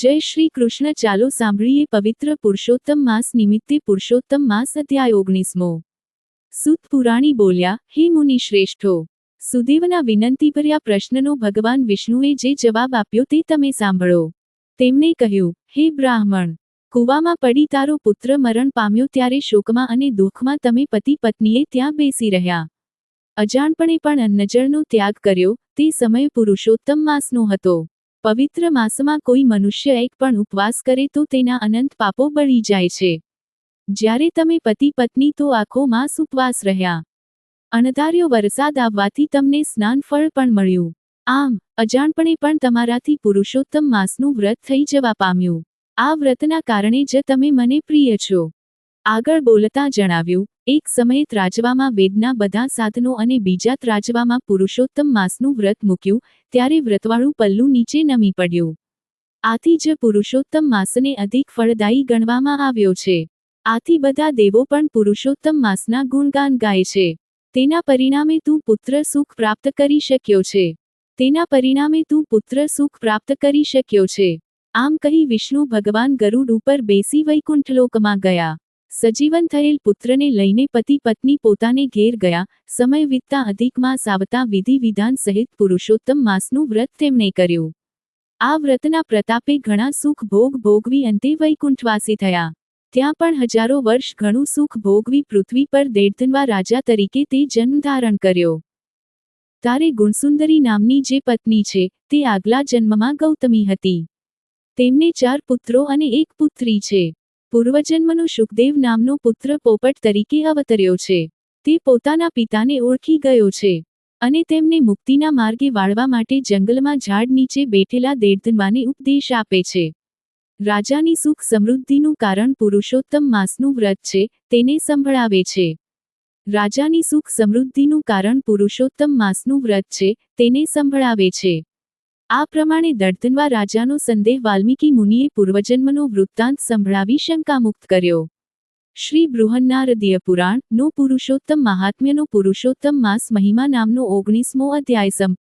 જય શ્રી કૃષ્ણ. ચાલો સાંભળીએ પવિત્ર પુરુષોત્તમ માસ નિમિત્તે પુરુષોત્તમ માસ અધ્યાય 19મો. સૂત પુરાણી બોલ્યા, હે મુનિ શ્રેષ્ઠો, સુદેવના વિનંતીભર્યા પ્રશ્નનો ભગવાન વિષ્ણુએ જે જવાબ આપ્યો તે તમે સાંભળો. તેમણે કહ્યું, હે બ્રાહ્મણ, કૂવામાં પડી તારો પુત્ર મરણ પામ્યો ત્યારે શોકમાં અને દુઃખમાં તમે પતિ પત્નીએ ત્યાં બેસી રહ્યા. અજાણપણે પણ અન્નજળનો ત્યાગ કર્યો. તે સમય પુરુષોત્તમ માસનો હતો. પવિત્ર માસમાં કોઈ મનુષ્ય એક પણ ઉપવાસ કરે તો તેના અનંત પાપો બળી જાય છે. જ્યારે તમે પતિ પત્ની તો આખો માસ ઉપવાસ રહ્યા. અણધાર્યો વરસાદ આવવાથી તમને સ્નાન ફળ પણ મળ્યું. આમ અજાણપણે પણ તમારાથી પુરુષોત્તમ માસનું વ્રત થઈ જવા પામ્યું. આ વ્રતના કારણે જ તમે મને પ્રિય છો. આગળ બોલતા જણાવ્યું, એક સમયે ત્રાજવામાં વેદના બધા સાધનો અને બીજા ત્રાજવામાં પુરુષોત્તમ માસનું વ્રત મૂક્યું, ત્યારે વ્રતવાળું પલ્લું નીચે નમી પડ્યું. આથી જ પુરુષોત્તમ માસને અધિક ફળદાયી ગણવામાં આવ્યો છે. આથી બધા દેવો પણ પુરુષોત્તમ માસના ગુણગાન ગાય છે. તેના પરિણામે તું પુત્ર સુખ પ્રાપ્ત કરી શક્યો છે. તેના પરિણામે તું પુત્ર સુખ પ્રાપ્ત કરી શક્યો છે. આમ કહી વિષ્ણુ ભગવાન ગરુડ ઉપર બેસી વૈકુંઠલોકમાં ગયા. સજીવન થયેલ પુત્રને લઈને પતિ પત્ની પોતાને ઘેર ગયા. સમય વીતતા અધિક માસ આવતા વિધિ વિધાન સહિત પુરુષોત્તમ માસનું વ્રત તેમણે કર્યું. આ વ્રતના પ્રતાપે ઘણા સુખ ભોગવી અંતે વૈકુંઠવાસી થયા. ત્યાં પણ હજારો વર્ષ ઘણું સુખ ભોગવી પૃથ્વી પર દેડધનવા રાજા તરીકે તે જન્મ ધારણ કર્યો. તારે ગુણસુંદરી નામની જે પત્ની છે, તે આગલા જન્મમાં ગૌતમી હતી. તેમને 4 પુત્રો અને 1 પુત્રી છે. પૂર્વજન્મનો શુકદેવ નામનો પુત્ર પોપટ તરીકે અવતર્યો છે. તે પોતાના પિતાને ઓળખી ગયો છે અને તેમને મુક્તિના માર્ગે વાળવા માટે જંગલમાં ઝાડ નીચે બેઠેલા દેડધનવાને ઉપદેશ આપે છે. રાજાની સુખ સમૃદ્ધિનું કારણ પુરુષોત્તમ માસનું વ્રત છે, તેને સંભળાવે છે. રાજાની સુખ સમૃદ્ધિનું કારણ પુરુષોત્તમ માસનું વ્રત છે, તેને સંભળાવે છે. આ પ્રમાણે દર્દનવા રાજાનો સંદેહ વાલ્મીકી મુનિએ પૂર્વજન્મનો વૃત્તાંત સંભળાવી શંકામુક્ત કર્યો. શ્રી બૃહન્નારદીય પુરાણ નો પુરુષોત્તમ મહાત્મ્યનો પુરુષોત્તમ માસ મહિમા નામનો 19મો અધ્યાય સંપૂર્ણ.